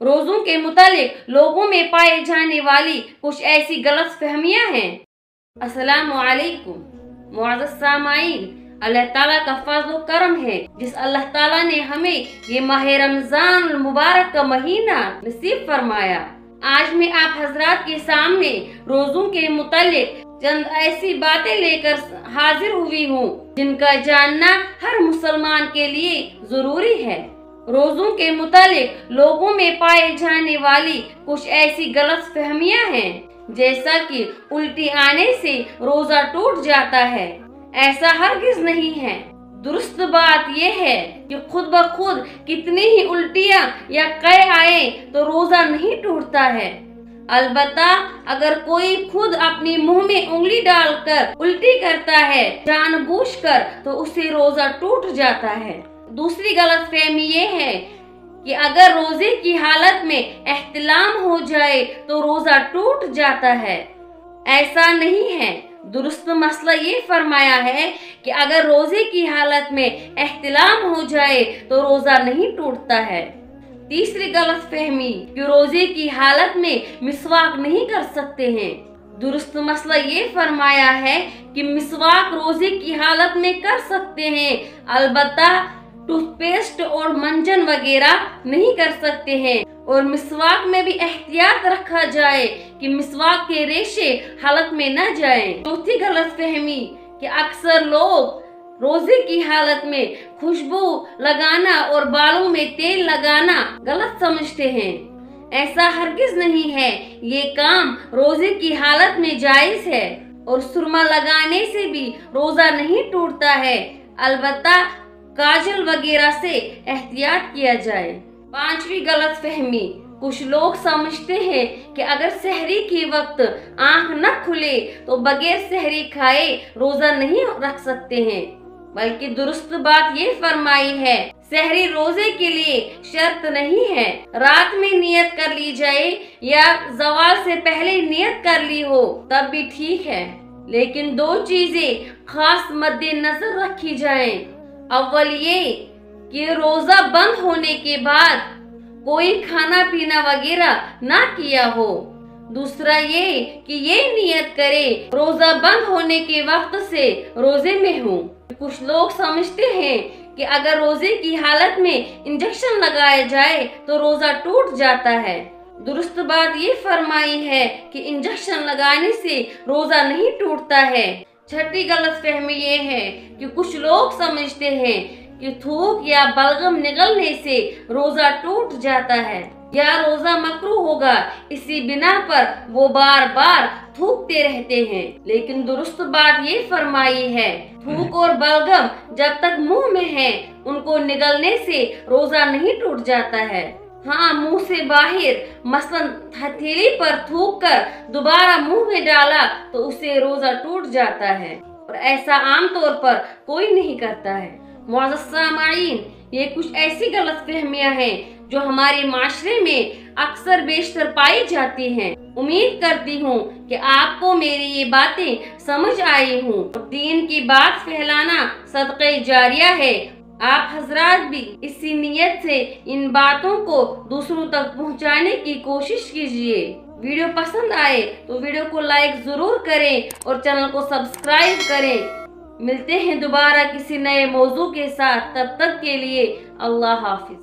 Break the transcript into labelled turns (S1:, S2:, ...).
S1: रोज़ों के मुतालिक लोगों में पाए जाने वाली कुछ ऐसी गलत फहमियाँ हैं। अस्सलामु अलैकुम मुअज़्ज़ज़ सामाईन, अल्लाह ताला का फज़्ल व करम है जिस अल्लाह ताला ने हमें ये माह रमजान मुबारक का महीना नसीब फरमाया। आज मैं आप हजरात के सामने रोज़ों के मुतालिक चंद ऐसी बातें लेकर हाजिर हुई हूँ जिनका जानना हर मुसलमान के लिए जरूरी है। रोज़ों के मुतालिक लोगों में पाए जाने वाली कुछ ऐसी गलत फहमियाँ हैं, जैसा कि उल्टी आने से रोजा टूट जाता है। ऐसा हरगिज नहीं है। दुरुस्त बात यह है कि खुद ब खुद कितनी ही उल्टियाँ या कै आए तो रोजा नहीं टूटता है। अलबत्ता अगर कोई खुद अपनी मुंह में उंगली डालकर उल्टी करता है जानबूझकर तो उससे रोजा टूट जाता है। दूसरी गलतफहमी ये है कि अगर रोजे की हालत में एहतिलाम हो जाए तो रोजा टूट जाता है। ऐसा नहीं है। दुरुस्त मसला ये फरमाया है कि अगर रोजे की हालत में एहतिलाम हो जाए तो रोजा नहीं टूटता है। तीसरी गलतफहमी कि रोजे की हालत में मिसवाक नहीं कर सकते हैं। दुरुस्त मसला ये फरमाया है कि मिसवाक रोजे की हालत में कर सकते हैं, अलबत्ता टूथपेस्ट और मंजन वगैरह नहीं कर सकते हैं। और मिसवाक में भी एहतियात रखा जाए कि मिसवाक के रेशे हलक में न जाएं। चौथी गलतफहमी कि अक्सर लोग रोजे की हालत में खुशबू लगाना और बालों में तेल लगाना गलत समझते हैं। ऐसा हरगिज नहीं है। ये काम रोजे की हालत में जायज है और सुरमा लगाने से भी रोजा नहीं टूटता है, अलबत्ता काजल वगैरह से एहतियात किया जाए। पांचवी गलतफहमी, कुछ लोग समझते हैं कि अगर सहरी के वक्त आंख न खुले तो बगैर सहरी खाए रोजा नहीं रख सकते हैं, बल्कि दुरुस्त बात ये फरमाई है सहरी रोजे के लिए शर्त नहीं है। रात में नियत कर ली जाए या ज़वाल से पहले नियत कर ली हो तब भी ठीक है, लेकिन दो चीजें खास मद्देनजर रखी जाएं। अव्वल ये कि रोजा बंद होने के बाद कोई खाना पीना वगैरह ना किया हो। दूसरा ये कि ये नियत करे रोजा बंद होने के वक्त से रोजे में हूँ। कुछ लोग समझते हैं कि अगर रोजे की हालत में इंजेक्शन लगाया जाए तो रोजा टूट जाता है। दुरुस्त बात ये फरमाई है कि इंजेक्शन लगाने से रोजा नहीं टूटता है। छठी गलतफहमी ये है कि कुछ लोग समझते हैं कि थूक या बलगम निकलने से रोजा टूट जाता है या रोजा मकरूह होगा, इसी बिना पर वो बार बार थूकते रहते हैं। लेकिन दुरुस्त बात ये फरमाई है थूक और बलगम जब तक मुंह में है उनको निगलने से रोजा नहीं टूट जाता है। हाँ, मुंह से बाहर मसलन हथेली पर थूक कर दोबारा मुंह में डाला तो उससे रोजा टूट जाता है और ऐसा आमतौर पर कोई नहीं करता है। मुअज़्ज़ज़ सामाईन, ये कुछ ऐसी गलतफहमियां हैं जो हमारे माशरे में अक्सर बेशतर पाई जाती हैं। उम्मीद करती हूँ कि आपको मेरी ये बातें समझ आई हूँ। दीन की बात फैलाना सदक़े जारिया है। आप हजरात भी इसी नियत से इन बातों को दूसरों तक पहुंचाने की कोशिश कीजिए। वीडियो पसंद आए तो वीडियो को लाइक जरूर करें और चैनल को सब्सक्राइब करें। मिलते हैं दोबारा किसी नए मौजू के साथ, तब तक के लिए अल्लाह हाफिज।